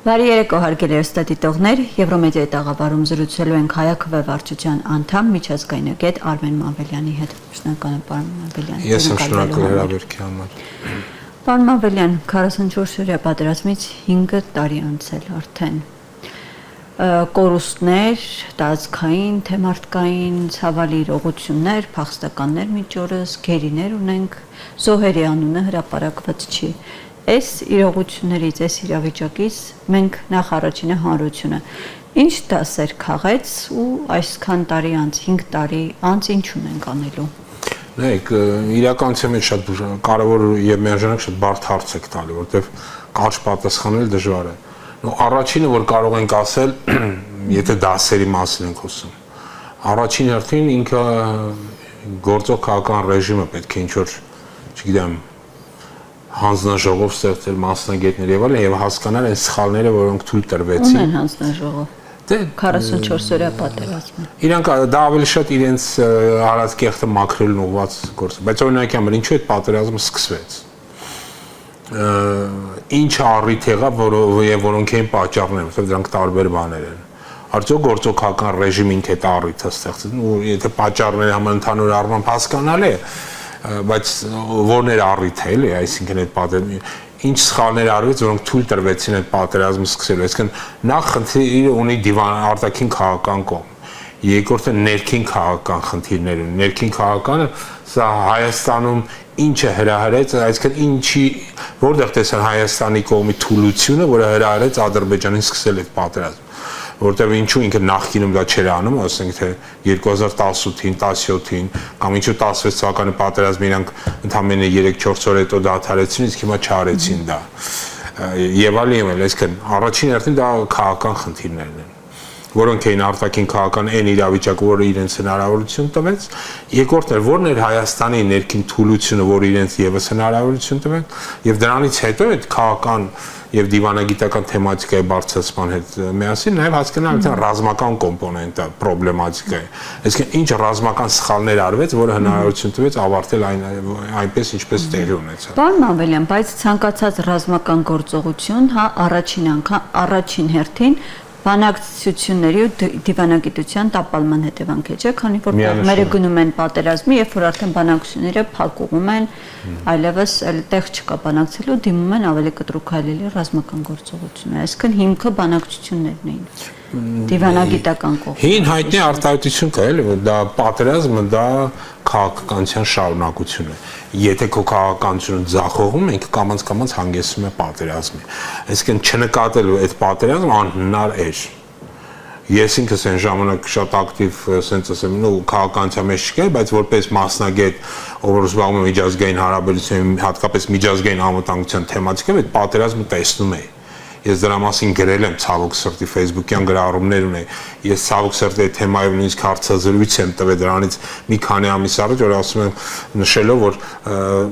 Բարի երեկո հարգելի ստատիտողներ, Եվրոմեդիայի տաղավարում զրուցելու ենք Հայաքվե վարչության անդամ միջազգայնագետ Արմեն Մանվելյանի հետ։ Շնորհակալ եմ, պարոն Մանվելյան։ Ես եմ շնորհակալ հրավերքի համար։ Պարոն Մանվելյան, 44-օրյա պատերազմից 5 տարի անցել արդեն։ Կորուստներ, տարածքային, թեմարտկային, ցավալի իրողություններ, փախստականներ միջորս, գերիներ ունենք, զոհերի անունը հրապարակված չի։ Այս իրողություններից, այս իրավիճակից մենք նախ առաջինը հանրությունը ինչ դասեր քաղեց ու այսքան տարի անց, 5 տարի անց ինչ ունենք անելու։ Նայեք, իրականության մեջ շատ կարևոր եւ միաժամանակ շատ բարդ հարց եք տալի, որովհետեւ կարճ պատասխանել դժվար է։ Առաջինը, որ կարող ենք ասել, եթե դասերի մասին ենք խոսում, առաջին հերթին ինքը գործող քաղաքական ռեժիմը պետք է ինչ-որ, չգիտեմ, հանձնաժողով ստեղծել մասնագետներ եւ այլն եւ հասկանալ այն սխալները, որոնք թույլ տրվեցին։ Ո՞ւմ են հանձնաժողով։ Դե 44-օրյա պատերազմը։ Իրանք դա ավելի շատ իրենց արած կեղտը մաքրելուն ուղղված գործ է, բայց օրինակի համար ինչու այդ պատերազմը սկսվեց։ Ինչ առիթ եղավ, որոնք էին պատճառները, որովհետեւ դրանք տարբեր բաներ են։ Արդյոք գործող քաղաքական ռեժիմին թե դա առիթը ստեղծեց, ու եթե պատճառների համար ընդհանուր առմամբ հասկանալի է, բայց որներ առիթ է, էլի, այսինքն այդ պատերազմը ինչ սխալներ արվեց, որոնք թույլ տրվեցին այդ պատերազմը սկսելու։ Այսինքն նախ խնդիրը ունի արտաքին քաղաքական կողմ, երկրորդը ներքին քաղաքական խնդիրներ ունի։ Ներքին քաղաքականը սա Հայաստանում ինչը հրահրեց, այսինքն ինչի որտեղ տեսան Հայաստանի կողմի թուլությունը, որը հրահրեց Ադրբեջանին սկսել այդ պատերազմը, որտեղ ինչու ինքը նախկինում դա չէր անում, ասենք թե 2018-ին, 17-ին կամ ինչու 16 թվականի պատերազմը իրանք ընդամենը 3-4 օր հետո դադարեցին, իսկ հիմա չարեցին դա։ Եվ այլն, այսինքն առաջին հերթին դա քաղաքական խնդիրներն են, որոնք էին արտաքին քաղաքական այն իրավիճակը, որը իրենց հնարավորություն տվեց, երկրորդն էր, որն էր Հայաստանի ներքին թուլությունը, որը իրենց եւս հնարավորություն տվեց, եւ դրանից հետո այդ քաղաքական եւ դիվանագիտական թեմատիկայի բարձրացման հետ միասին նաեւ հասկանալ թե ռազմական կոմպոնենտը պրոբլեմատիկա է։ Այսինքն ինչ ռազմական սխալներ արվեց, որը հնարավորություն տվեց ավարտել այնպես ինչպես տեղի ունեցավ։ Պարոն Մանվելյան, բայց ցանկացած ռազմական գործողություն, հա, առաջին հերթին բանակցությունների ու դիվանագիտության տապալման հետևանք է, չէ՞, քանի որ կողմերը գնում են պատերազմի, երբ որ արդեն բանակցությունները փակուղում են, այլևս տեղ չկա բանակցելու, դիմում են ավելի կտրուկ քայլելի ռազմական գործողություններ, այսինքն հիմքը բանակցություններն էին։ Դիվանագիտական կողմը։ Հին հայտնի արտահայտություն կա, էլի, որ դա պատերազմը դա քաղաքականության շարունակություն է։ Եթե քո քաղաքականությունը ձախողում, ինքը կամաց հանգեցնում է պատերազմի։ Այսինքն չնկատելու այդ պատերազմը անհնար էր։ Ես ինքս այն ժամանակ շատ ակտիվ, ասենց ասեմ, քաղաքականության մեջ չկա, բայց որպես մասնագետ, ով զբաղվում է միջազգային հարաբերությունների, հատկապես միջազգային անվտանգության թեմատիկայով, այդ պատերազմը տեսնում էի։ Ես դրա մասին գրել եմ ցավոք սրտի Facebook-յան գրառումներ ունեի։ Ես ցավոք սրտի այդ թեմայով նույնիսկ հարցազրույց եմ տվել դրանից մի քանի ամիս առաջ, որ ասում եմ նշելով, որ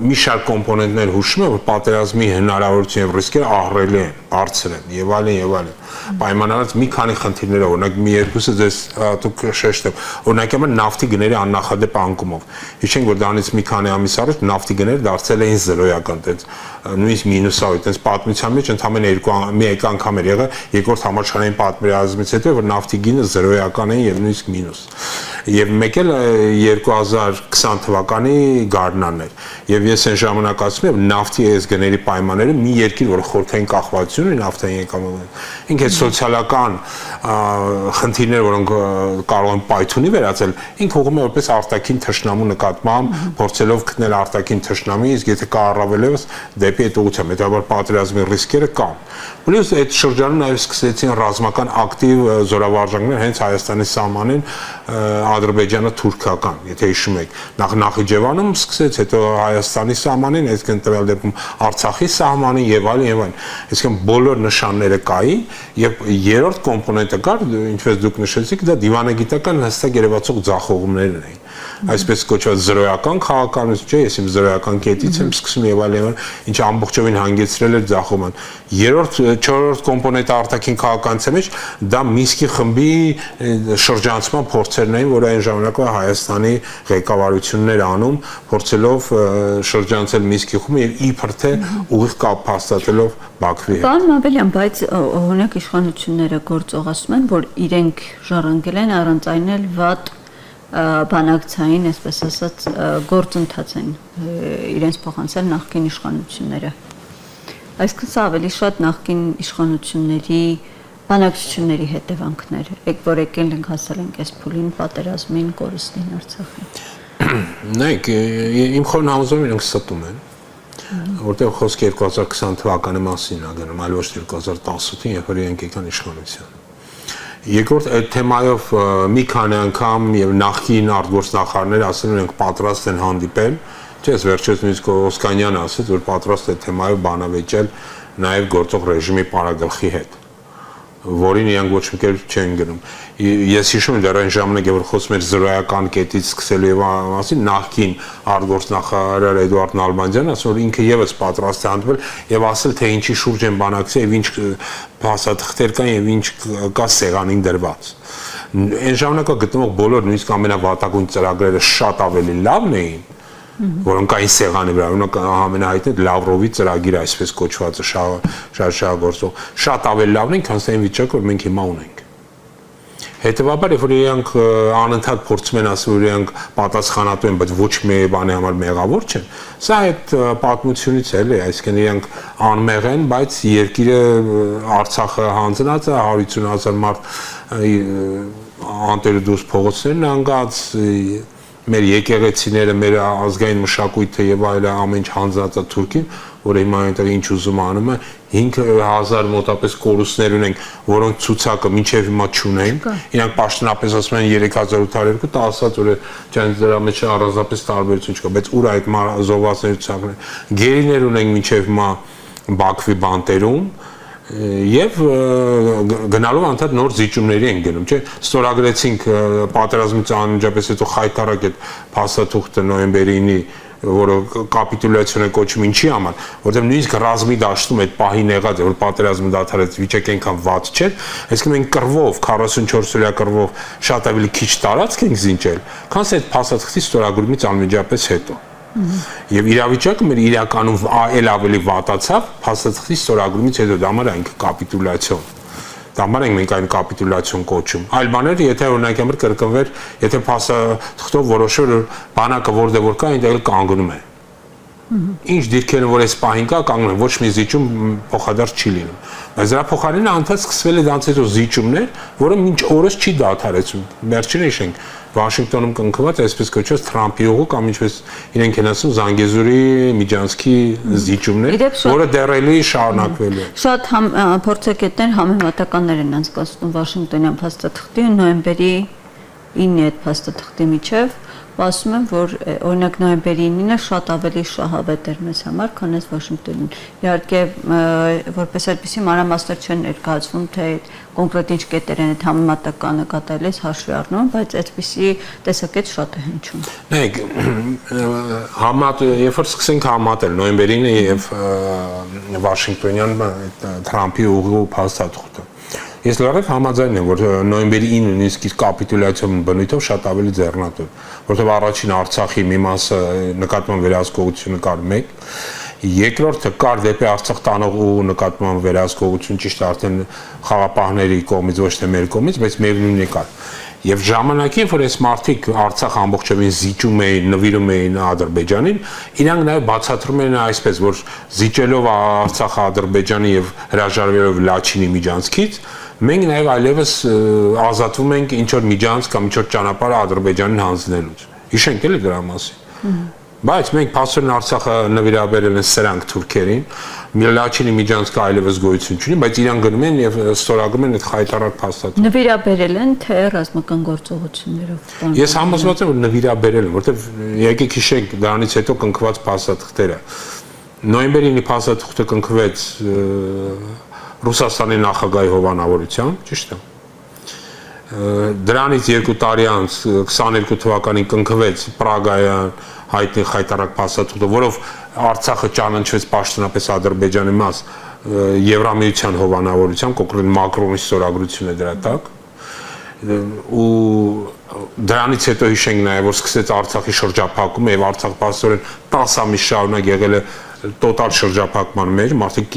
մի շարք կոմպոնենտներ հուշում եմ, որ պատերազմի հնարավորություն եւ ռիսկերը ահռելի են, բարձր են եւ այլն եւ այլն։ Պայմանավորված մի քանի խնդիրներով, օրինակ մի երկուսը ձեզ դուք շեշտեք, օրինակ նավթի գների աննախադեպ անկումով։ Հիշենք, որ դրանից մի քանի ամիս առաջ նավթի գները դարձել էին զրոյական, այդպես նույնիսկ մինուսավոր, այդպես պատմության մեջ ընդամենը մեկ անգամ էր եղել երկրորդ համաշխարհային պատերազմից հետո, որ նավթի գինը զրոյական էին եւ նույնիսկ մինուս։ Եվ մեկ էլ 2020 թվականի գարնանն էր։ Եվ ես այն ժամանակ ասում եմ, նավթի այս գների պայմանները մի երկիր, որ խորհրդային կախվածություն ունի նավթային եկամուտը, ինքը սոցիալական խնդիրներ, որոնք կարող են պայթունի վերածել, ինքը ուղղում է որպես արտաքին թշնամու նկատմամբ, փորձելով գտնել արտաքին թշնամի, իսկ եթե կա առավելևս դեպի այդ ուղղությամբ, հետաբար պատերազմի ռիսկերը կան։ Պլյուս այդ շրջանում նաև սկսեցին ռազմական ակտիվ զորավարժանքներ հենց Հայաստանի սահմանին ադրբեջանա-թուրքական, եթե հիշում եք, նախ Նախիջևանում սկսեց, հետո Հայաստանի սահմանին, այսինքն տվյալ դեպքում Արցախի սահմանին եւ այլն եւ այլն։ Այսինքն բոլոր նշանները կային եւ երրորդ կոմպոնենտը կար, ինչպես դուք նշեցիք, դա դիվանագիտական հստակ երևացող ձախողումներն էին։ Այսպես կոչված զրոյական քաղաքականություն չէ, ես իմ զրոյական կետից եմ սկսում եւ այլն, ինչ ամբողջովին հանգեցրել էր ձախողման։ Երրորդ, չորրորդ կոմպոնենտը արտաքին քաղաքականության մեջ դա Մինսկի խմբի շրջանցման փորձերն էին, որ այն ժամանակվա Հայաստանի ղեկավարությունն էր անում, փորձելով շրջանցել Մինսկի խումբը եւ իբր թե ուղիղ կապ հաստատելով Բաքվի հետ։ Պարոն Մավելյան, բայց օրինակ իշխանությունները գործողացնում են, որ իրենք ժառանգել են առանց այն էլ վատ բանակցային, այսպես ասած, գործընթաց են իրենց փոխանցել նախկին իշխանությունները։ Այսինքն սա ավելի շատ նախկին իշխանությունների բանակցությունների հետևանքներ, որ եկել ենք հասել ենք այս փուլին, պատերազմին, կորուստին Արցախին։ Նայեք, իմ խորն համոզում իրենք ստում են, որտեղ խոսքը 2020 թվականի մասին է գնում, այլ ոչ թե 2018-ին, երբ որ իրենք եկան իշխանության։ Երկրորդ այդ թեմայով մի քանի անգամ եւ նախկին արտգործնախարարներ ասել են պատրաստ են հանդիպել, չէ՞, վերջերս նույնիսկ Օսկանյանը ասաց, որ պատրաստ է թեմայով բանավեճել նաեւ գործող ռեժիմի պարագլխի հետ, որին իրենք ոչ մի կերպ չեն գնում։ Ես հիշում եմ դեռ այն ժամանակ, որ խոսում էր զրոյական կետից սկսելու եւ մասին, նախկին արտգործնախարար Էդուարդ Նալբանդյանը ասում որ ինքը եւս պատրաստ է հանդիպել եւ ասել թե ինչի շուրջ են բանակցել եւ ինչ փաստաթղթեր կան եւ ինչ կա սեղանին դրված։ Այն ժամանակվա գտնվող բոլոր նույնիսկ ամենավատագույն ծրագրերը շատ ավելի լավն էին, որոնք այն սեղանի վրա, օրինակ ամենահայտնի Լավրովի ծրագիրը, այսպես կոչվածը շարժագործող, շատ ավելի լավն են, քան այն վիճակը, որ մենք հիմա ունենք։ Հետևաբար, երբ որ իրանք անընդհատ փորձում են ասել, որ իրանք պատասխանատու են, բայց ոչ մի բանի համար մեղավոր չեն, սա այդ պատմությունից էլ է, այսինքն իրանք անմեղ են, բայց երկիրը Արցախը հանձնած է, 150,000 մարդ անտերը դուրս փողոցներն անգած, մեր եկեղեցիները, մեր ազգային մշակույթը եւ այլ ամեն ինչ հանձնած է Թուրքին, որ հիմա այնտեղ ինչ ուզում անում է, 5,000 մոտապես կորուստներ ունենք, որոնք ցուցակը մինչև հիմա չունենք։ Իրանք պաշտոնապես ասում են 3802, դա ասած որ ջան դրա մեջ առանձնապես տարբերություն չկա, բայց ուր այդ զոհվածների ցուցակները։ Գերիներ ունենք մինչև հիմա Բաքվի բանտերում եւ գնալով անդադ նոր զիջումների են գնում, չէ՞։ Ստորագրեցինք պատերազմից անմիջապես հետո խայտարակ այդ փաստաթուղթը նոյեմբերի 9-ի, որը կապիտուլյացիոն է կոչվում ինչի համար, որտեղ նույնիսկ ռազմի դաշտում այդ պահին եղած է, որ պատերազմը դադարեց, վիճակը այնքան վատ չէր, այսինքն մենք կռվով 44 օրյա կռվով շատ ավելի քիչ տարածք ենք զինչել, քան այդ փաստաթղթի ստորագրումից անմիջապես հետո։ Եվ իրավիճակը մեր իրականում այլ ավելի վատացավ փաստաթղթի ստորագրումից հետո, դա համար այն կապիտուլյացիոն։ Դա համար ենք մենք այն կապիտուլյացիոն կոչում։ Այլ բաներ, եթե օրինակ համար կրկնվեր, եթե փաստաթղթով որոշեր որ բանակը որտեղ որ կա, այնտեղ կանգնում է։ Ինչ դիրքերը որ այս պահին կա, կանգնում են, ոչ մի զիջում փոխադարձ չի լինում։ Բայց դրա փոխարենը անդադ սկսվել է դրանց հետո զիջումներ, որը մինչ օրս չի դադարեցում։ Վերջինը հիշենք Վաշինգտոնում կնքված այսպես կոչված Թրամփի ուղու կամ ինչպես իրենք են ասում Զանգեզուրի Միջանցքի զիջումներ, որը դեռելի շարունակվելու է։ Շատ փորձագետներ համեմատականներ են անցկացնում Վաշինգտոնյան փաստաթղթի ու նոյեմբերի 9-ի այդ փաստաթղթի միջև, ասում եմ, որ օրինակ նոյեմբերի 9-ը շատ ավելի շահավետ էր մեզ համար, քան այս Վաշինգտոնին։ Իհարկե, որպես այդպիսի մանրամասներ չեն ներկայացվում, թե կոնկրետ ինչ կետեր են այդ համեմատականը կատարելիս հաշվի առնում, բայց այդպիսի տեսակետ շատ է հնչում։ Նայեք, երբ որ սկսենք համատել նոյեմբերի 9-ը եւ Վաշինգտոնյան Թրամփի ուղու փաստաթուղթը, ես լրիվ համաձայն եմ, որ նոյեմբերի 9-ը նույնիսկ իր կապիտուլյացիոն բնույթով շատ ավելի ձեռնատու, որովհետև առաջին Արցախի մի մասը նկատմամբ վերահսկողությունը կար 1, երկրորդը կար դեպի Արցախ տանող ու նկատմամբ վերահսկողություն ճիշտ արդեն խաղապահների կողմից ոչ թե մեր կողմից, բայց միևնույնն է կար։ Եվ ժամանակին, որ այս մարդիկ Արցախ ամբողջովին զիջում էին, նվիրում էին Ադրբեջանին, իրանք նաև բացատրում են այսպես, որ զիջելով Արցախը Ադրբեջանի եւ հրաժարվելով Լաչինի միջանցքից, մենք նաև այլևս ազատվում ենք ինչ որ միջանցք կամ ինչ որ ճանապարհ Ադրբեջանին հանձնելուց։ Հիշենք էլի դրա մասին։ Բայց մենք փաստորեն Արցախը նվիրաբերել են սրանք թուրքերին, Լաչինի միջանցքը այլևս գոյություն չունի, բայց իրանք գնում են եւ ստորագրում են այդ խայտարակ փաստաթուղթը։ Նվիրաբերել են թե ռազմական գործողություններով։ Ես համոզված եմ, որ նվիրաբերել են, որտեվ եկեք հիշենք դրանից հետո կնքված փաստաթղթերը։ Նոյեմբերի 9-ի փաստաթուղթը կնքվեց Ռուսաստանի նախագահի հովանավորությամբ, ճիշտ է։ Դրանից 2 տարի անց 22 թվականին կնքվեց Պրագայյան հայտնի խայտարակ փաստաթուղթը, որով Արցախը ճանաչվեց պաշտոնապես Ադրբեջանի մաս Եվրամիության հովանավորությամբ, կոկրետ Մակրոնի ստորագրությունը դրա տակ ու դրանից հետո հիշենք նաև որ սկսեց Արցախի շրջափակումը եւ Արցախ պաստորեն 10 ամիս շարունակ եղել է տոտալ շրջափակման մեջ, մարդիկ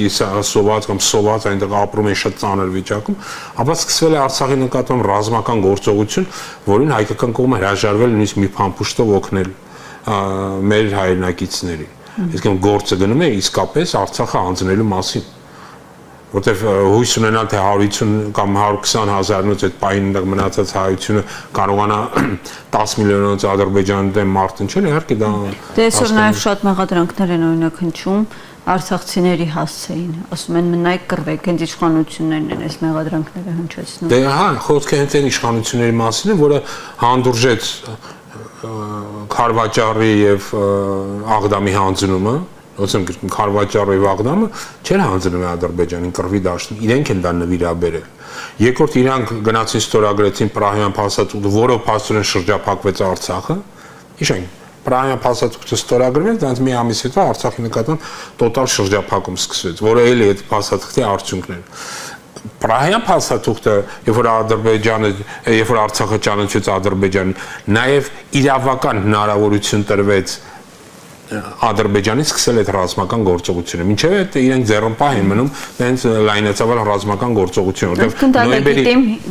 սոված այնտեղ ապրում են շատ ծանր վիճակում, ապա սկսվել է Արցախի նկատմամբ ռազմական գործողություն, որին հայկական կողմը հրաժարվել նույնիսկ մի փամփուշտով օգնել մեր հայրենակիցներին։ Իսկ գործը գնում է իսկապես Արցախը հանձնելու մասին, որտեվ հույս ունենալ թե 150 կամ 120 հազարնոց այդ պահին մնացած հայությունը կարողանա 10 միլիոնոց Ադրբեջանի դեմ մարտնչել, իհարկե դա Այսօր նաև շատ մեղադրանքներ են օրինակ հնչում արցախցիների հասցեին, ասում են մնայք կռվեք, հենց իշխանություններն են այս մեղադրանքները հնչեցնում։ Դե հա, խոսքը հենց այն իշխանությունների մասին է, որը հանդուրժեց Խարվաճարի եւ Աղդամի հանձնումը, ոսեմ Խարվաճարի եւ Աղդամը չեն հանձնում Ադրբեջանին կռվի դաշտում, իրենք են դա նվիրաբերել։ Երկրորդ իրանք գնացին ստորագրեցին Պրահյան փաստաթուղթը, որով փաստորեն շրջափակվեց Արցախը։ Հիշենք, Պրահյան փաստաթուղթը ստորագրվեց, դրանից մի ամիս հետո Արցախի նկատմամբ տոտալ շրջափակում սկսվեց, որը էլի այդ փաստաթղթի արդյունքն էր։ Պրահյան փաստաթուղթը, երբ որ Արցախը ճանաչվեց Ադրբեջանին, նաև իրավական հնարավորություն տրվեց Ադրբեջանից սկսել այդ ռազմական գործողությունը։ Մինչև այդ իրենք ձեռնպահ են մնում դենց լայնածավալ ռազմական գործողություն, որտեղ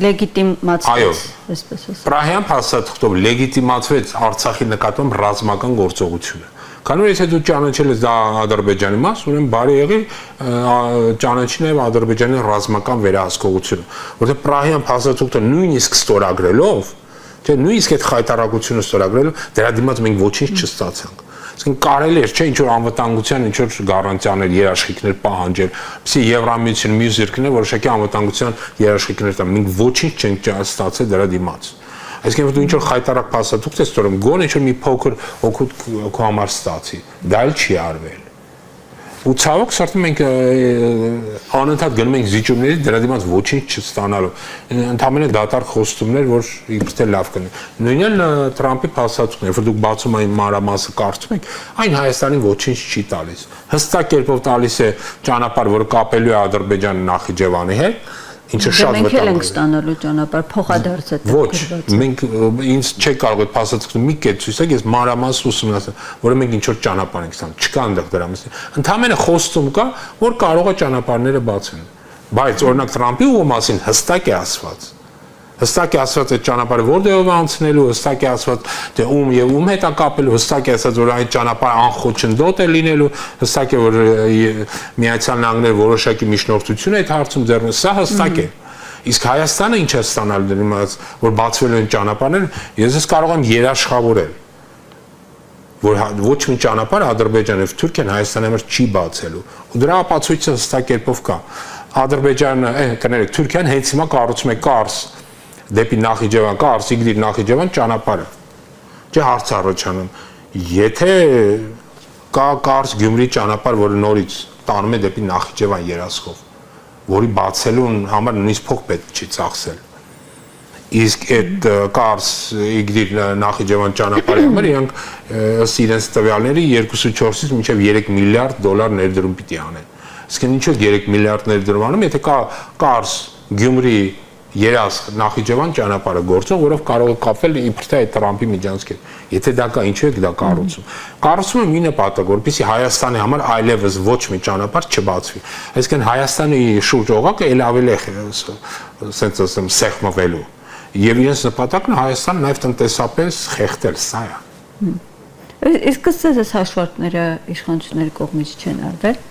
լեգիտիմացվեց, այսպես ասած։ Պրահյան փաստաթղթով լեգիտիմացվեց Արցախի նկատմամբ ռազմական գործողությունը։ Քանի որ եթե դու ճանաչել ես դա Ադրբեջանի մաս, ուրեմն բարի եղի ճանաչի նաև Ադրբեջանի ռազմական վերահսկողությունը, որտեղ Պրահյան փաստաթուղթը նույնիսկ ստորագրելով, թե նույնիսկ այդ խայտարակությունը ստորագրելով, դրա դիմաց մենք ոչինչ չստացանք։ Իսկ կարելի էր, չէ, ինչ որ անվտանգության, ինչ որ գարանտիաներ, երաշխիքներ պահանջել, պսի Եվրամիության մյուս երկրները որոշակի անվտանգության երաշխիքներ տան, մենք ոչինչ չենք ստացել դրա դիմաց։ Այսինքն դու ինչ որ խայտարակ փաստաթուղթ ես ստորում, գոնե ինչ որ մի փոքր օգուտ քո համար ստացի, դա էլ չի արվել։ Ու ցավոք սրտի մենք անընդհատ գնում ենք զիջումների դրա դիմաց ոչինչ չստանալու։ Ընդհանրապես դատարկ խոստումներ, որ իբր թե լավ կլինի։ Նույնն էլ Թրամփի փաստաթուղթն է, որ դուք բացում այն մանրամասը կարծում եք, այն Հայաստանին ոչինչ չի տալիս։ Հստակ կերպով տալիս է ճանապարհ, որը կապելու է Ադրբեջանի Նախիջևանի հետ, ինչը շատ վտանգ է։ Մենք ենք ստանալու ճանապարհ, փոխադարձ է Ոչ, մենք ինձ չեք կարող այդ փաստաթուղթը մի կետ ցույց տալ, ես մանրամասն ուսումնասիրել, որը մենք ինչ որ ճանապարհ ենք ստանում, չկա այնտեղ դրա մասին։ Ընդհանրապես խոստում կա, որ կարող է ճանապարհները բացեն։ Բայց օրինակ Թրամփի մասին հստակ է ասված։ Հստակ է ասված այդ ճանապարհը որտեղով անցնելու, հստակ է ասված թե ում եւ ում հետ է կապելու, հստակ է ասված որ այդ ճանապարհը անխոչնդոտ է լինելու, հստակ է որ Միացյալ Նահանգները որոշակի միջնորդություն է այդ հարցում ձեռնում, սա հստակ է։ Իսկ Հայաստանը ինչ է ստանալու դրանից, որ բացվելու են ճանապարհներ, ես կարող եմ երաշխավորել, որ ոչ մի ճանապարհ Ադրբեջանը եւ Թուրքիան Հայաստանի համար չի բացելու։ Ու դրա ապացույցը հստակ կերպով կա։ Ադրբեջանը, կներեք, Թուրքիան հենց հիմա կառուցում է Կարս դեպի Նախիջևան, Կարս Իգդիր Նախիջևան ճանապարհը։ Չէ հարց առաջանում։ Եթե կա Կարս Գյումրի ճանապարհ, որը նորից տանում է դեպի Նախիջևան երասխով, որի բացելուն համար նույնիսկ փող պետք չի ծախսել։ Իսկ այդ Կարս Իգդիր Նախիջևան ճանապարհի համար իրանք ըստ իրենց տվյալների 2.4-ից մինչև 3 միլիարդ դոլար ներդրում պիտի անեն։ Իսկ ինչու 3 միլիարդ ներդրում անում, եթե կա Կարս Գյումրի Երաս Նախիջևան ճանապարհը գործող, որով կարող է կապվել իբր թե այդ Թրամփի միջանցքեր։ Եթե դա կա, ինչու է դա կառուցում։ Կառուցումը մի նպատակ, որպեսզի Հայաստանի համար այլևս ոչ մի ճանապարհ չբացվի։ Այսինքն Հայաստանի շուրջ օղակը ել ավելի է, ասենց ասեմ, սեղմվելու։ Եվ իրենց նպատակն է Հայաստանը նաև տնտեսապես խեղդել, սա է։ Իսկ այս հաշվարկները իշխանությունների կողմից չեն արվել։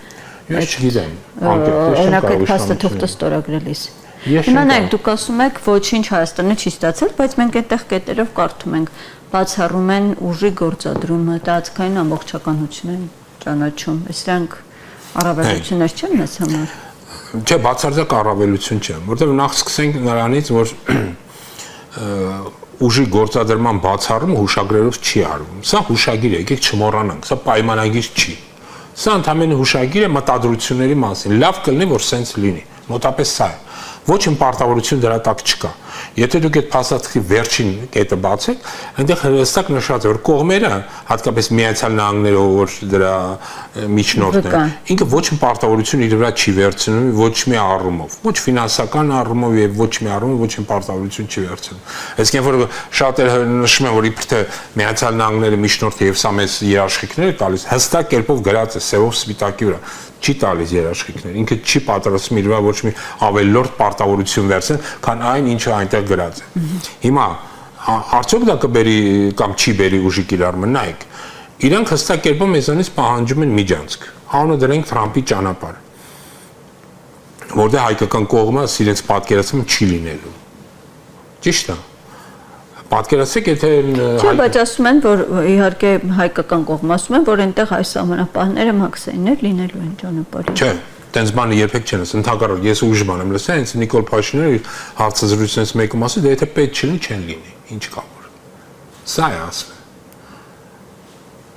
Ես չգիտեմ։ Օրինակ այդ փաստաթուղթը ստորագրելիս։ Հիմա նայեք, դուք ասում եք ոչինչ Հայաստանը չի ստացել, բայց մենք այդտեղ կետերով կարդում ենք, բացառում են ուժի գործադրումը, տարածքային ամբողջականություն են ճանաչում։ Սրանք առավելություններ չեն մեզ համար։ Չէ, բացարձակ առավելություն չէ, որտեղ նախ սկսենք նրանից, որ ուժի գործադրման բացառումը հուշագրերով չի արվում։ Սա հուշագիր է, եկեք չմոռանանք, սա պայմանագիր չի։ Սա ընդհանրապես հուշագիր է մտադրությունների մասին։ Լավ կլինի, որ սենց լինի։ Մոտապես սա է։ Ոչ իմ պարտավորություն դրա տակ չկա։ Եթե դուք այդ փաստաթղթի վերջին կետը բացեք, այնտեղ հստակ նշված է, որ կողմերը, հատկապես Միացյալ Նահանգները, որ դրա միջնորդն է, ինքը ոչ մի պարտավորություն իր վրա չի վերցնում, ոչ մի առումով, ոչ ֆինանսական առումով եւ ոչ մի առումով ոչ մի պարտավորություն չի վերցնում։ Այսինքն որ շատերը նշում են, որ իբր թե Միացյալ Նահանգները միջնորդը եւ սա մեծ երաշխիքներ է տալիս, հստակ կերպով գրած է սևով սպիտակի վրա, չի տալիս երաշխիքներ, ինքը չի պատրաստվում իր վրա ոչ մի ավելորդ պարտավորություն վերցնել, քան այն, ինչը այնտեղ գրած է։ Հիմա արդյոք դա կբերի կամ չի բերի ուժի կիրառումը, նայեք, իրանք հստակ կերպով մեզանից պահանջում են միջանցք, անունը դրենք Թրամփի ճանապարհ, որտեղ հայկական կողմը իրենց պատկերացումը չի լինելու։ Ճիշտ է։ Պատկերացրեք, եթե Չէ, բայց ասում են, որ իհարկե հայկական կողմը ասում են, որ այնտեղ այս ամենապահները մաքսայիններ լինելու են ճանապարհին։ Չէ, տենց բանը երբեք չեն ասում, ընդհակառակը ես ուրիշ բան եմ լսել, հենց Նիկոլ Փաշինյանը հարցազրույցներից մեկում ասել, դե եթե պետք չլինի, չեն լինի, ինչ կա որ։ Սա է ասում։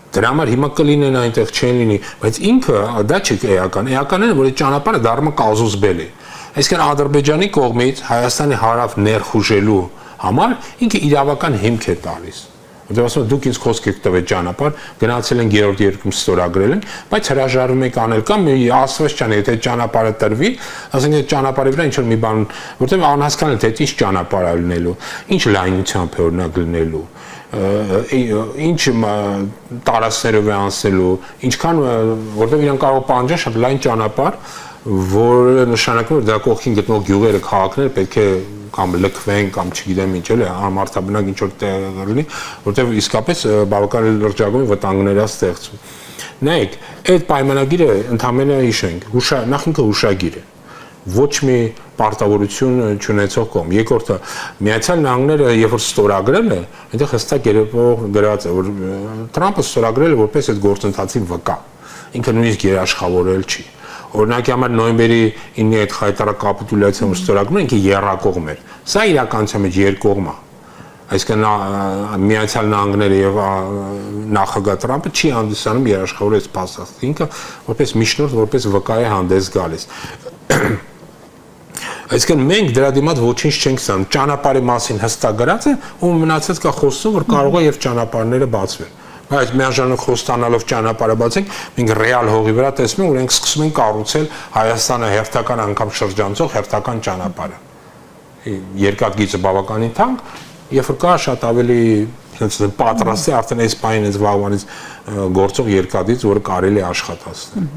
Դրա համար հիմա կլինեն այնտեղ չեն լինի, բայց ինքը դա չի էական։ Էականն է, որ այդ ճանապարհը դառնում է կազուսբելի։ Այսինքն Ադրբեջանի կողմից Հայաստանի հարավ ներխուժելու համար ինքը իրավական հիմք է տալիս։ Որտեղ ասում են դուք ինձ խոսք եք տվել ճանապարհ, գնացել են երրորդ երկում ստորագրել են, բայց հրաժարվում եք անել կամ ասված չան, եթե ճանապարհը տրվի, ասենք այդ ճանապարհի վրա ինչ որ մի բան, որտեղ անհասկանալի է, թե ինչ ճանապարհ է լինելու, ինչ լայնությամբ է օրինակ լինելու, ինչ տարածքներով է անցնելու, ինչքան որտեղ իրեն կարող պահանջեն շատ լայն ճանապարհ, որը նշանակում է որ դրա կողքին գտնող գյուղերը, քաղաքները պետք է կամ լքվեն կամ չգիտեմ ինչ էլ է համարտաբնակ ինչ որ տեղ լինի, որտեղ իսկապես բավական լրջագույն վտանգներ է ստեղծում։ Նայեք, այդ պայմանագիրը ընդհանրապես հիշենք, նախ ինքը հուշագիր է։ Ոչ մի պարտավորություն չունեցող կողմ։ Երկրորդը Միացյալ Նահանգները երբ որ ստորագրել է, այնտեղ հստակ երևող գրած է, որ Թրամփը ստորագրել է որպես այդ գործընթացի վկա։ Ինքը նույնիսկ երաշխավորել չի։ Օրինակի համար նոյեմբերի 9-ի այդ հայտարարակապիտուլյացիան ստորագրումը ինքը եռակողմ էր։ Սա իրականության մեջ երկկողմ է։ Այսինքն Միացյալ Նահանգները եւ նախագահ Թրամփը չի հանդիսանում երաշխավորել այս փաստաթղթը։ Ինքը որպես միջնորդ, որպես վկա է հանդես գալիս։ Այսինքն մենք դրա դիմաց ոչինչ չենք ասում։ Ճանապարհի մասին հստակ գրած է, ու մնացած կա խոսում, որ կարող է եւ ճանապարհները բացվեն։ Բայց միաժամանակ խոստանալով ճանապարհը բացենք, մենք ռեալ հողի վրա տեսնում ենք, որ մենք սկսում ենք կառուցել Հայաստանը հերթական անգամ շրջանցող հերթական ճանապարհը։ Երկաթգիծը բավականին թանկ, երբ որ կա շատ ավելի պատրաստ է արդեն այս պահին այս վաղվանից գործող երկաթգիծ, որը կարելի է աշխատացնել։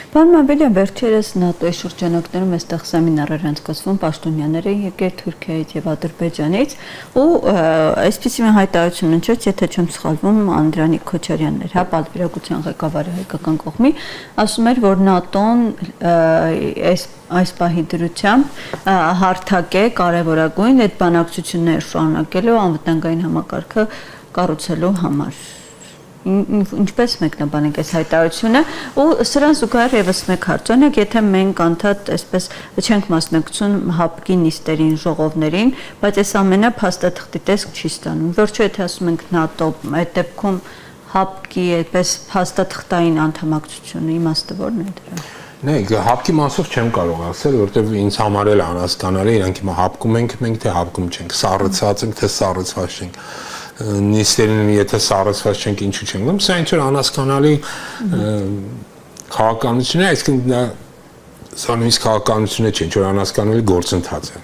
Պարոն Մամեդյան, վերջերս ՆԱՏՕ-ի շրջանակներում այստեղ սեմինարներ անցկացվում, պաշտոնյաներ են եկել Թուրքիայից եւ Ադրբեջանից, ու այսպիսի մի հայտարարություն հնչեց, եթե չեմ սխալվում, Անդրանիկ Քոչարյանն էր, հա, պատվիրակության ղեկավարը հայկական կողմի, ասում էր, որ ՆԱՏՕ-ն այս պահի դրությամբ հարթակ է կարևորագույն այդ բանակցությունները շարունակելու անվտանգային համակարգը կառուցելու համար։ Ինչպես մեկնաբանենք այս հայտարարությունը, ու սրան զուգահեռ եւս մեկ հարց, օրինակ, եթե մենք անդադ այսպես չենք մասնակցում ՀԱՊԿ-ի նիստերին, ժողովներին, բայց այս ամենը փաստաթղթի տեսք չի ստանում։ Վերջո եթե ասում ենք ՆԱՏՕ, այդ դեպքում ՀԱՊԿ-ի այդպես փաստաթղթային անդամակցությունը իմաստը ո՞րն է դրա։ Նայեք, ՀԱՊԿ-ի մասով չեմ կարող ասել, որովհետև ինձ համար էլ անհասկանալի, իրանք հիմա ՀԱՊԿ-ում ենք, մենք թե ՀԱՊԿ-ում չենք, սառեցած ենք, թե սառեցված չենք։ Նիստերին եթե սառեցված չենք, ինչու չենք գնում, սա ինչ որ անհասկանալի քաղաքականություն է, այսինքն սա նույնիսկ քաղաքականություն չէ, ինչ որ անհասկանալի գործընթաց է։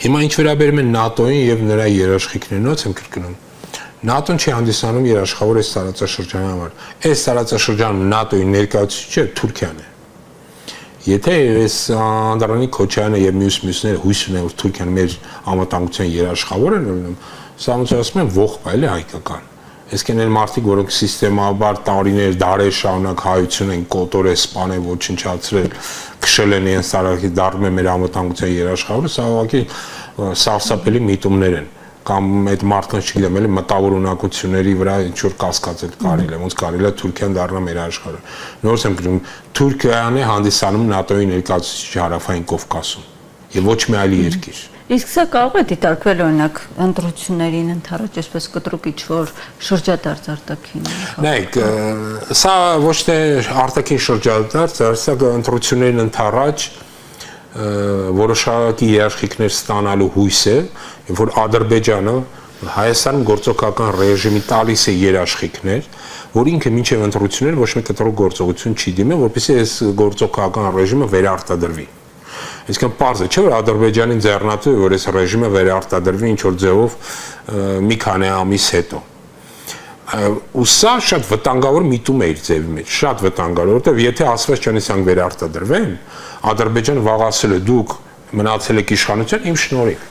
Հիմա ինչ վերաբերում է ՆԱՏՕ-ին եւ նրա երաշխիքներին, ոնց եմ կրկնում։ ՆԱՏՕ-ն չի հանդիսանում երաշխավոր այս տարածաշրջանի համար։ Այս տարածաշրջանում ՆԱՏՕ-ի ներկայացուցիչը Թուրքիան է։ Եթե այս Անդրանիկ Քոչարյանը եւ մյուսները հույս ունեն, որ Թուրքիան մեր անվտանգության երաշխավոր են լինում, սա ոնց ասում են ողբ է, էլի հայկական։ Այսինքն այն մարդիկ, որոնք սիստեմաբար տարիներ, դարեր շարունակ հայություն են կոտորել, սպանել, ոչնչացրել, քշել են իրենց տարածքի, դառնում են մեր անվտանգության երաշխավորը, սա ուղղակի սարսափելի միտումներ են։ Կամ այդ մարդկանց չգիտեմ, էլի մտավոր ունակությունների վրա ինչ որ կասկածել կարելի է, ոնց կարելի է Թուրքիան դառնա մեր աշխարհը։ Նորից եմ գրում, Թուրքիան է հանդիսանում ՆԱՏՕ-ի ներկայացուցիչ Հարավային Կովկասում եւ ոչ մի այլ երկիր։ Իսկ սա կարող է դիտարկվել օրինակ ընտրություններին ընդառաջ, այսպես կտրուկ ինչ-որ շրջադարձ արտաքին։ Նայեք, սա ոչ թե արտաքին շրջադարձ, սա ընտրություններին ընդառաջ որոշակի երաշխիքներ ստանալու հույս է, որ Ադրբեջանը Հայաստանում գործողական ռեժիմի տալիս է երաշխիքներ, որ ինքը մինչև ընտրություններ ոչ մի կտրուկ գործողություն չի դիմել, որպեսզի այս գործողական ռեժիմը վերարտադրվի։ Այսինքն պարզ է, չէ՞ որ Ադրբեջանի ձեռնատու է, որ այս ռեժիմը վերարտադրվի ինչ որ ձևով մի քանի ամիս հետո։ Ու սա շատ վտանգավոր միտում է իր ձևի մեջ, շատ վտանգավոր, որովհետև եթե ասված չանցանք վերարտադրվեն, Ադրբեջանը վաղ ասել է դուք մնացել եք իշխանության իմ շնորհիվ։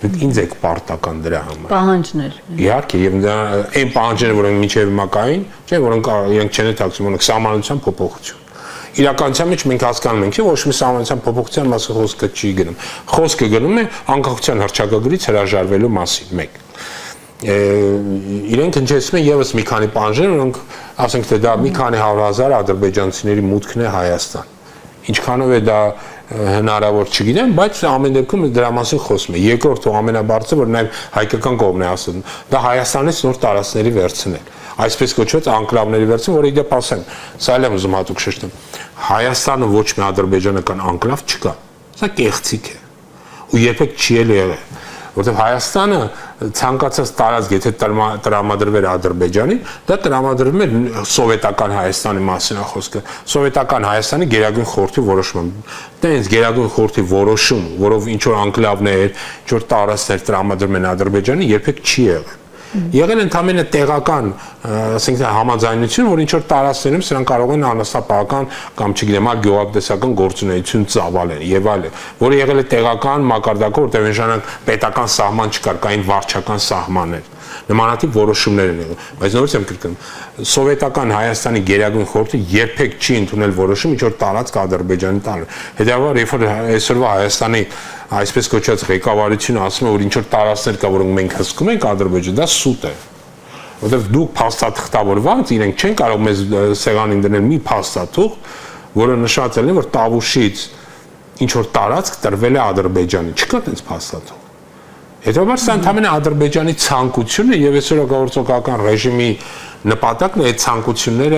Դուք ինձ եք պարտական դրա համար։ Պահանջներ։ Իհարկե, եւ դա այն պահանջները, որոնք մինչև հիմա կային, չէ, որոնք իրենք չեն հետաքրքրում, որոնք սահմանության փոփոխություն։ Իրականության մեջ մենք հասկանում ենք, ոչ մի սահմանության փոփոխության մասին խոսքը չի գնում։ Խոսքը գնում է անկախության հռչակագրից հրաժարվելու մասին, մեկ։ Իրենք հնչեցնում են եւս մի քանի պահանջներ, որոնք ասենք թե դա մի քանի 100,000 ադրբեջանցիների մուտքն է Հայաստան։ Ինչքանով է դա հնարավոր չգիտեմ, բայց ամեն դեպքում դրա մասին խոսում է։ Երկրորդ ու ամենաբարձրը, որ նաև հայկական կողմն է ասում, դա Հայաստանից նոր տարածքների վերցնել։ Այսպես կոչված անկլավների վերցում, որը իդեպ ասեմ, սա էլ եմ ուզում հատուկ շեշտել։ Հայաստանը ոչ մի ադրբեջանական անկլավ չկա։ Սա կեղծիք է։ Ու երբեք չի եղել։ Որտեղ Հայաստանը ցանկացած տարածք եթե տրամադրվեր Ադրբեջանին, դա տրամադրվում էր սովետական Հայաստանի մասին է խոսքը, սովետական Հայաստանի գերագույն խորհրդի որոշումը։ Տենց գերագույն խորհրդի որոշում, որով ինչ որ անկլավներ, ինչ որ տարածքներ տրամադրում են Ադրբեջանին, երբեք չի եղել։ Եղել ընդամենը տեղական, ասենք համաձայնություն, որ ինչ որ տարածքներում սրանք կարող են անասնապահական կամ չգիտեմ, այլ գյուղատնտեսական գործունեություն ծավալել եւ այլն, որը եղել է տեղական մակարդակով, որտեղ այնժանակ պետական սահման չկար, կային վարչական սահմաններ։ Նմանատիպ որոշումներ են եղել, բայց նորից եմ կրկնում, սովետական Հայաստանի գերագույն խորհուրդը երբեք չի ընդունել որոշում ինչ որ տարածք Ադրբեջանի տալու։ Հետևաբար, երբ որ այսօրվա Հայաստանի այսպես կոչված ղեկավարությունը ասում է, որ ինչ որ տարածքներ կա, որոնք մենք հսկում ենք Ադրբեջան, դա սուտ է։ Որովհետև դուք փաստաթղթավորված իրենք չեն կարող մեզ սեղանին դնել մի փաստաթուղթ, որը նշածել է, որ Տավուշից ինչ որ տարածք տրվել է Ադրբեջանին, չկա այդպես փաստաթուղթ։ Հետո սա ընդհանրապես Ադրբեջանի ցանկությունն է եւ այսօր գործողական ռեժիմի նպատակն է այդ ցանկությունները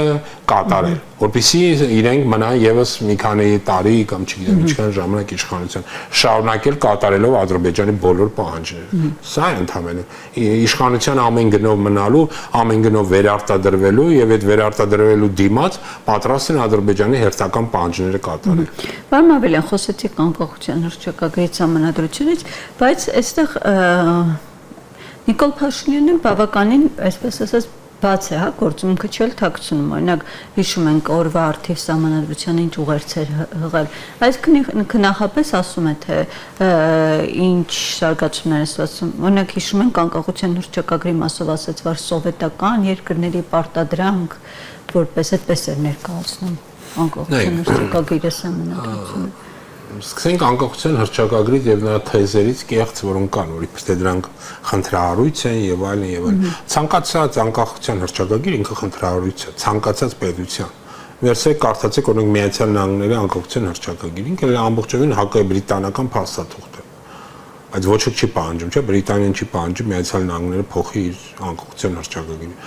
կատարել, որպեսզի իրենք մնան եւս մի քանի տարի կամ չգիտեմ ինչքան ժամանակ իշխանության շարունակել կատարելով Ադրբեջանի բոլոր պահանջները։ Սա է ընդհանրապես իշխանության ամեն գնով մնալու, ամեն գնով վերարտադրվելու եւ այդ վերարտադրվելու դիմաց պատրաստ են Ադրբեջանի հերթական պահանջները կատարել։ Պարոն Ավելյան, խոսեցիք անկախության հռչակագրից համանadrությունից, բայց այստեղ Նիկոլ Փաշինյանը բավականին, այսպես ասած, բաց է, հա, գործունքը չել թաքցնում, օրինակ հիշում ենք օրվա արդիվ սահմանադրության ինչ ուղերձեր հղել, այս քննախապես ասում է, թե ինչ զարգացումներ է ստացվում, օրինակ հիշում ենք անկախության հռչակագրի մասով ասաց, որ սովետական երկրների պարտադրանք, որպես այդպես էր ներկայացնում անկախության հռչակագրի սահմանադրությունը։ Սկսենք անկախության հռչակագրից եւ նրա թեզերից կեղծ որոնք կան, որ իբր թե դրանք խնդրահարույց են եւ այլն եւ այլն։ Ցանկացած անկախության հռչակագիր ինքը խնդրահարույց է, ցանկացած պետության։ Վերցրեք, կարդացեք օրինակ Միացյալ Նահանգների անկախության հռչակագիր, ինքը ամբողջովին հակաբրիտանական փաստաթուղթ է։ Բայց ոչ ոք չի պահանջում, չէ՞, Բրիտանիան չի պահանջում Միացյալ Նահանգները փոխի իր անկախության հռչակագիրը։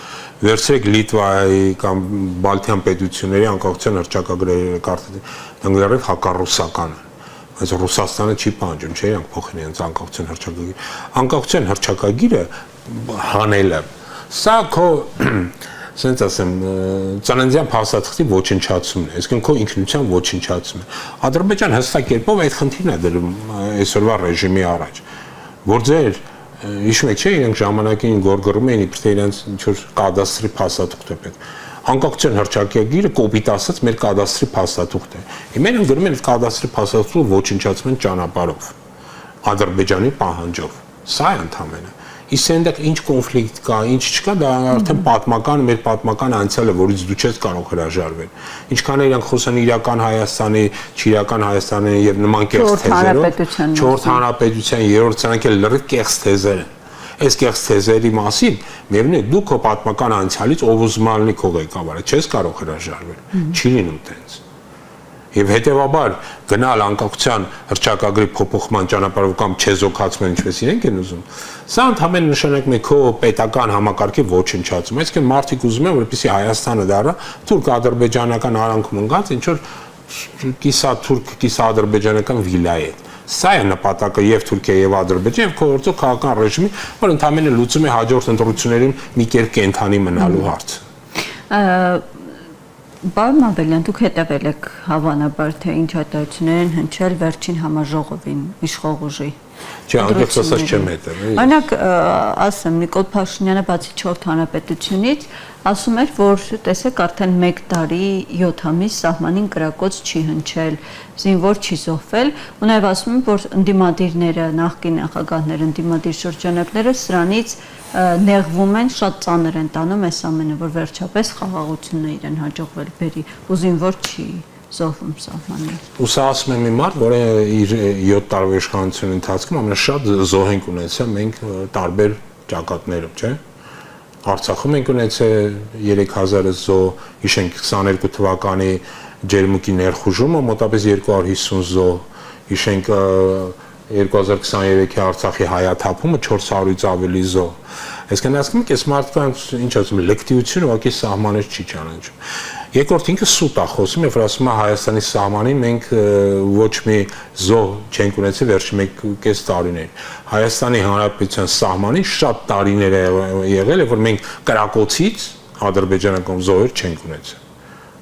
Վերցրեք Լիտվայի կամ Բալթյան պետությունների անկախության հռչակագրերը կարդացեք, դրանք լրիվ հակառուսական են։ Բայց Ռուսաստանը չի պահանջում, չէ՞, իրանք փոխեն իրենց անկախության հռչակագիրը։ Անկախության հռչակագիրը հանելը, սա քո, ասենք ասեմ, ծաննդյան փաստաթղթի ոչնչացումն է, այսինքն քո ինքնության ոչնչացումն է։ Ադրբեջան հստակ կերպով այդ խնդիրն է դրում այսօրվա ռեժիմի առաջ, որ ձեր հիշում եք, չէ՞, իրենք ժամանակին գորգռում էին իբր թե իրենց ինչ որ կադաստրի փաստաթուղթ է պետք։ Անկախության հռչակագիրը կոպիտ ասած մեր կադաստրի փաստաթուղթ է։ Հիմա գրում են կադաստրի փաստաթուղթը ոչնչացման ճանապարհով Ադրբեջանի պահանջով։ Սա է ընդհանրապես։ Իսկ այնտեղ ինչ կոնֆլիկտ կա, ինչ չկա, դա արդեն պատմական, մեր պատմական անցյալը, որից դու չես կարող հրաժարվել։ Ինչքան է իրանք խոսան իրական Հայաստանի, չիրական Հայաստանի եւ նման կեղծ թեզերով, 4 հանրապետության երրորդ ցանկը լրիվ կեղծ թեզեր են։ Այս կեղծ թեզերի մասին միևնույն է դու քո պատմական անցյալից ով ուզում ալնի քո ղեկավարը, չես կարող հրաժարվել։ Չի լինում տենց։ Եվ հետեւաբար գնալ անկախության հռչակագրի փոփոխման ճանապարհով կամ չեզոքացման ինչպես իրենք են ուզում, սա ընդհանրապես նշանակում է քո պետական համակարգի ոչնչացում։ Այսինքն մարդիկ ուզում են, որպեսզի Հայաստանը դառնա թուրք-ադրբեջանական արանքում ընկած ինչ որ կիսաթուրք, կիսաադրբեջանական վիլայետ։ Սա է նպատակը եւ Թուրքիա եւ Ադրբեջան եւ գործող քաղաքական ռեժիմի, որ ընդհանրապես լուծում է հաջորդ ընտրություններին մի կերպ կենթանի մնալու հարցը։ Պարոն Մաբելյան, դուք հետևել եք հավանաբար, թե ինչ հայտարարություններ են հնչել վերջին համաժողովին իշխող ուժի։ Չէ, անկեղծ ասած չեմ հետևել։ Օրինակ, ասեմ, Նիկոլ Փաշինյանը բացի 4 հանրապետությունից ասում էր, որ տեսեք արդեն 1 տարի 7 ամիս սահմանին կրակոց չի հնչել, զինվոր չի զոհվել, ու նաև ասում են, որ ընդդիմադիրները, նախկին նախագահները, ընդդիմադիր շրջանակները սրանից նեղվում են, շատ ծանր են տանում այս ամենը, որ վերջապես խաղաղությունն է իրեն հաջողվել բերի, ու զինվոր չի զոհվում սահմանին։ Ու սա ասում է մի մարդ, որը իր 7 տարվա իշխանության ընթացքում ամենաշատ զոհ ենք ունեցել մենք տարբեր ճակատներում, չէ՞։ Արցախում ենք ունեցել 3000 զոհ, հիշենք 22 թվականի ջերմուկի ներխուժումը մոտավորապես 250 զոհ, հիշենք 2023-ի Արցախի հայաթափումը 400-ից ավելի զոհ։ Այսինքն ասում եք, այս մարդկանց ինչ ասում, լեկտիությունը ուղղակի սահմաններ չի ճանաչում։ Երկրորդ ինքը սուտ է խոսում, երբ ասում է Հայաստանի սահմանին մենք ոչ մի զոհ չենք ունեցել վերջին 1.5 տարիներին։ Հայաստանի Հանրապետության սահմանին շատ տարիներ եղել է, որ մենք կրակոցից ադրբեջանական զոհեր չենք ունեցել։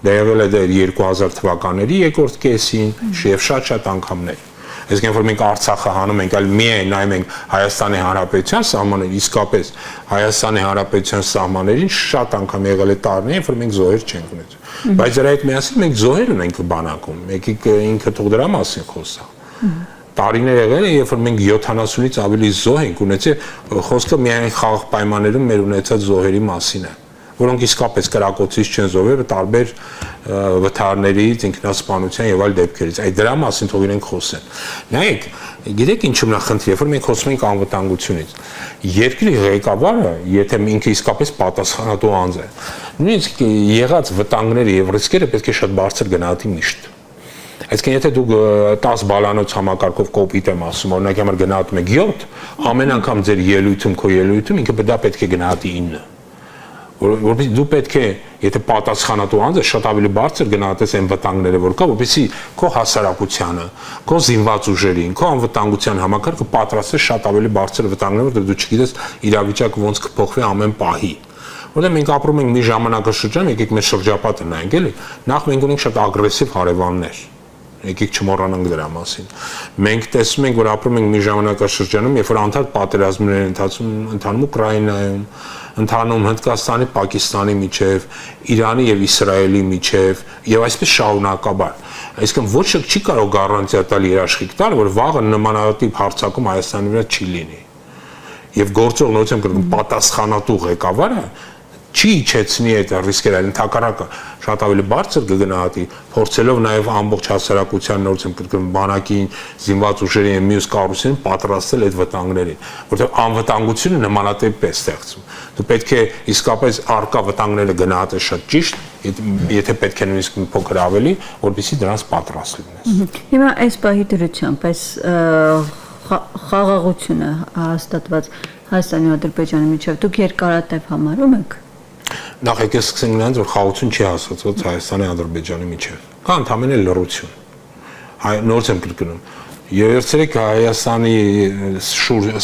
Դա եղել է 2000 թվականների երկրորդ կեսին եւ շատ անգամներ։ Այսինքն որ մենք Արցախը հանում ենք, այլ միայն նայում ենք Հայաստանի Հանրապետության սահմաններին, իսկապես Հայաստանի Հանրապետության սահմաններին շատ անգամ եղել է տարիներ, որ մենք զոհեր չենք ունեցել։ Բայց դրա հետ միասին մենք զոհեր ունենք բանակում, եկեք ինքը թող դրա մասին խոսա։ Տարիներ եղել է, երբ որ մենք 70-ից ավելի զոհ ենք ունեցել, խոսքը միայն խաղաղ պայմաններում մեր ունեցած զոհերի մասին է, որոնք իսկապես կրակոցից չեն զոհվել, տարբեր վթարներից, ինքնասպանության եւ այլ դեպքերից։ Այդ դրա մասին թող իրենք խոսեն։ Նայեք, գիտեք ինչու՞ նա խնդիրը, որ մենք խոսում ենք անվտանգությունից։ Երկրի ղեկավարը, եթե ինքը իսկապես պատասխանատու անձ է, նույնիսկ եղած վտանգները եւ ռիսկերը պետք է շատ բարձր գնահատի միշտ։ Այսինքն եթե դուք 10 բալանոց համակարգով կոպիտ եմ ասում, օրինակ համար գնահատում եք 7, ամեն անգամ ձեր ելույթում, քո ելույթում ինքը դա պետք է գնահատի 9։ Որովհետեւ դու պետք է, եթե պատասխանատու անձ է, շատ ավելի բարձր գնահատես այն վտանգները, որ կա, որովհետեւ քո հասարակությանը, քո զինված ուժերին, քո անվտանգության համակարգը պատրաստես շատ ավելի բարձր վտանգներ, որովհետեւ դու չգիտես իրավիճակը ոնց կփոխվի ամեն պահի։ Որտեղ մենք ապրում ենք մի ժամանակաշրջան, եկեք մեր շրջապատը նայենք, էլի, նախ մենք ունենք շատ ագրեսիվ հարևաններ։ Եկեք չմոռանանք դրա մասին։ Մենք տեսնում ենք, որ ապրում ենք մի ժամանակաշրջանում, երբ որ անդադ պատերազմներ են ընթանում Ուկրաինայում, ընթանում Հնդկաստանի, Պակիստանի միջև, Իրանի եւ Իսրայելի միջև եւ այսպես շարունակաբար։ Այսինքն ոչ ոք չի կարող գառանտիա տալ երաշխիք տալ, որ վաղը նմանատիպ հարձակում Հայաստանի վրա չի լինի։ Եվ գործող նույնությամբ կրկին պատասխանատու ղեկավարը չի իջեցնի այդ ռիսկերը, ընդհակառակը շատ ավելի բարձր կգնահատի, փորձելով նաև ամբողջ հասարակության նորից կրկին բանակին, զինված ուժերին եւ մյուս կառույցներին պատրաստել այդ վտանգներին, որովհետեւ անվտանգությունը նմանատիպ է ստեղծում։ Դու պետք է իսկապես արկա վտանգները գնահատես շատ ճիշտ, եթե պետք է նույնիսկ մի փոքր ավելի, որպեսզի դրանց պատրաստ լինես։ Հիմա այս պահի դրությամբ այս խաղաղությունը հաստատված Հայաստանի ու Ադրբեջանի միջև դուք երկարատև համարում եք։ Նախ եկեք սկսենք նրանց, որ խաղաղություն չի հասցված Հայաստանի ու Ադրբեջանի միջև։ Կա ընդհանրապես լռություն։ Նորից եմ կրկնում։ Երբեք Հայաստանի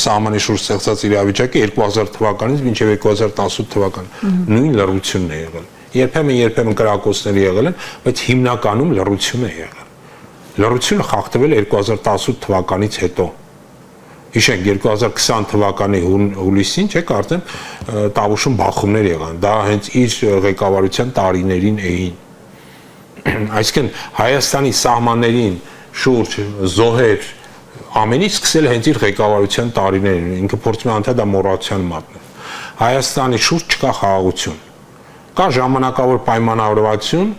սահմանի շուրջ ստեղծած իրավիճակը 2000 թվականից մինչև 2018 թվական նույն լռությունն է եղել։ Երբեմն կրակոցներ եղել են, բայց հիմնականում լռություն է եղել։ Լռությունը խախտվել է 2018 թվականից հետո։ Հիշենք 2020 թվականի հուլիսին, չէ՞, արդեն Տավուշում բախումներ եղան։ Դա հենց իր ղեկավարության տարիներին էին։ Այսինքն Հայաստանի սահմաններին շուրջ զոհեր ամեն ինչ սկսել հենց իր ղեկավարության տարիներին։ Ինքը փորձում է անդադար մոռացության մատնել։ Հայաստանի շուրջ չկա խաղաղություն։ Կա ժամանակավոր պայմանավորվածություն,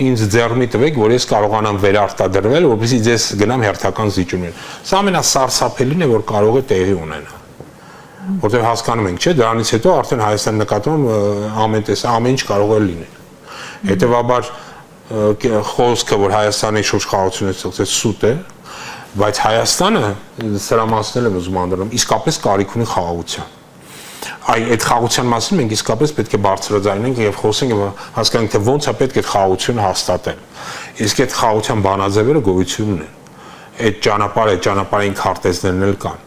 ինձ ձեռնի տվեք, որ ես կարողանամ վերարտադրվել, որպեսզի ձեզ գնամ հերթական զիջումներ։ Սա ամենասարսափելին է, որ կարող է տեղի ունենալ։ Որտեղ հասկանում ենք, չէ՞, դրանից հետո արդեն Հայաստանի նկատմամբ ամեն ինչ կարող է լինել։ Հետևաբար խոսքը, որ Հայաստանի շուրջ խաղաղությունը ստեղծեց սուտ է, բայց Հայաստանը սրա մասն էլ եմ ուզում անդրադառնալ, իսկապես կարիք ունի խաղաղության։ այդ խաղաղության մասին մենք իսկապես պետք է բարձրաձայնենք եւ խոսենք եւ հասկանանք թե ոնց է պետք է խաղաղությունը հաստատել։ Իսկ այդ խաղաղության բանաձևերը գոյություն ունեն։ Այդ ճանապարհային քարտեզներն էլ կան։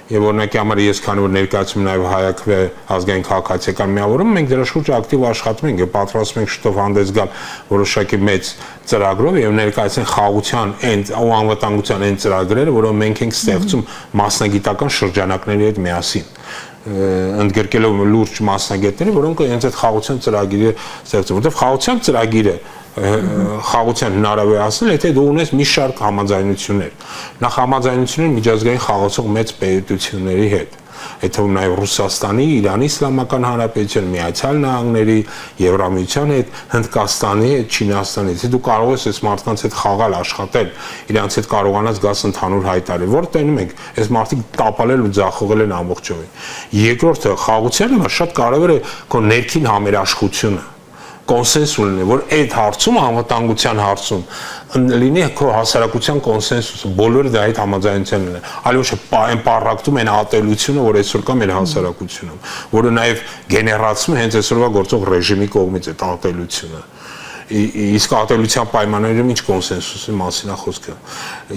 Եվ օրինակի համար ես քանի որ ներկայացում նաև հայակվե ազգային քաղաքացիական միավորում, մենք դրա շուրջ ակտիվ աշխատում ենք եւ պատրաստվում ենք շուտով հանդես գալ որոշակի մեծ ծրագրով եւ ներկայացնել խաղաղության ու անվտանգության այն ծրագրերը, որոնք մենք ենք ստեղծում մասնագիտական շրջանակների հետ միասին ընդգրկելով լուրջ մասնագետների, որոնք հենց այդ խաղաղության ծրագիրը ստեղծում, որտեղ խաղաղության ծրագիրը խաղաղության հնարավորացնել, եթե դու ունես մի շարք համաձայնություններ։ Նախ համաձայնություններ միջազգային խաղացող մեծ պետությունների հետ, այդ թվում նաև Ռուսաստանի, Իրանի Իսլամական Հանրապետության, Միացյալ Նահանգների, Եվրամիության հետ, Հնդկաստանի հետ, Չինաստանի հետ։ Դու կարող ես այս մարդկանց հետ խաղալ, աշխատել, իրանց հետ կարողանաս գաս ընդհանուր հայտարարել, որ տենում եք, այս մարդիկ տապալել ու ձախողել են ամբողջովին։ Երկրորդը, խաղաղությանը շատ կարևոր է քո ներքին համերաշխությունը կոնսենսուս լինի, որ այդ հարցում անվտանգության հարցում լինի քո հասարակության կոնսենսուսը, բոլորը դա այդ համաձայնության լինեն։ Այլ ոչ այն պարակտում այն ատելությունը, որ այսօր կա մեր հասարակությունում, որը նաև գեներացվում է հենց այսօրվա գործող ռեժիմի կողմից այդ ատելությունը։ Իսկ ատելության պայմաններում ինչ կոնսենսուսի մասին է խոսքը։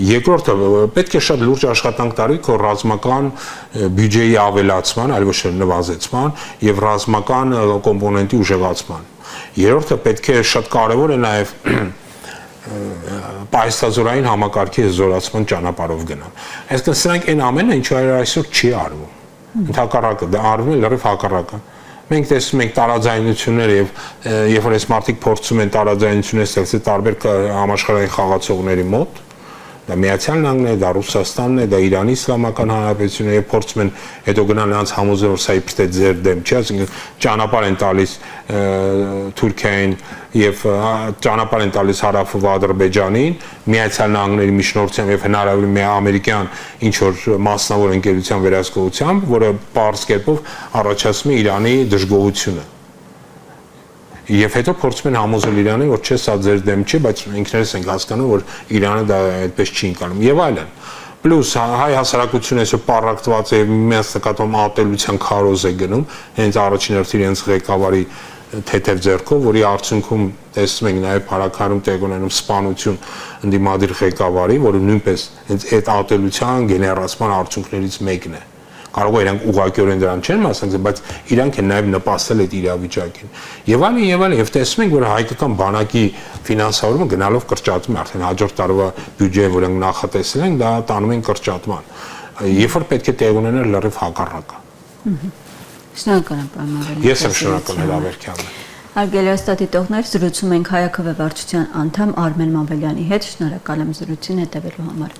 Երկրորդը պետք է շատ լուրջ աշխատանք տարվի քո ռազմական բյուջեի ավելացման, այլ ոչ նվազեցման եւ ռազմական կոմպոնենտի ուժեղացման։ Երրորդը պետք է շատ կարևոր է նաև պայստազորային համակարգի զորացման ճանապարհով գնալ։ Այսինքն սրանք այն ամենը, ինչ այսօր չի արվում։ Ընդհակառակը դա արվում է լրիվ հակառակը։ Մենք տեսնում ենք տարաձայնություններ եւ երբ որ այս մարդիկ փորձում են տարաձայնություններ ստեղծել տարբեր համաշխարհային խաղացողների մոտ, դա Միացյալ Նահանգները, դա Ռուսաստանն է, դա Իրանի Իսլամական Հանրապետությունը եւ փորձում են հետո գնալ նրանց համոզել, որ սա իբրե ձեր դեմ չէ, այսինքն ճանապարհ են տալիս Թուրքիային եւ ճանապարհ են տալիս հարավ Ադրբեջանին, Միացյալ Նահանգների միջնորդությամբ եւ հնարավորին մի ամերիկյան ինչ որ մասնավոր ընկերության վերահսկողությամբ, որը բարձ կերպով առաջացնում է Իրանի դժգոհությունը։ Եվ հետո փորձում են համոզել Իրանին, որ չէ, սա ձեր դեմ չէ, բայց ինքներս ենք հասկանում, որ Իրանը դա այդպես չի ընկալում եւ այլն։ Պլյուս հայ հասարակությունը այսօր պարակտված է մեծ նկատմամբ ատելության քարոզ է գնում, հենց առաջին հերթին իրենց ղեկավարի թեթև ձեռքով, որի արդյունքում տեսնում ենք նաև հարակարում տեղ ունենում սպանություն ընդդիմադիր ղեկավարի, որը նույնպես հենց այդ ատելության գեներացման արդյունքներից մեկն է։ Կարող է իրանք ուղղակիորեն դրան չեն մասնակցել, բայց իրանք են նաև նպաստել այդ իրավիճակին։ Եվ այլն, եւ տեսնում ենք, որ հայկական բանակի ֆինանսավորումը գնալով կրճատում է, արդեն հաջորդ տարվա բյուջեը, որ նախատեսել են, դա տանում են կրճատման։ Երբ որ պետք է տեղ ունենալ լրիվ հակառակը։ Շնորհակալ եմ, պարոն Մավելյան։ Ես եմ շնորհակալ Հրավերքյանին։ Հարգելի ստատիտողներ, զրուցում ենք հայակվե վարչության անդամ Արմեն Մավելյանի հետ, շնորհակալ եմ զրույցին հետևելու համար։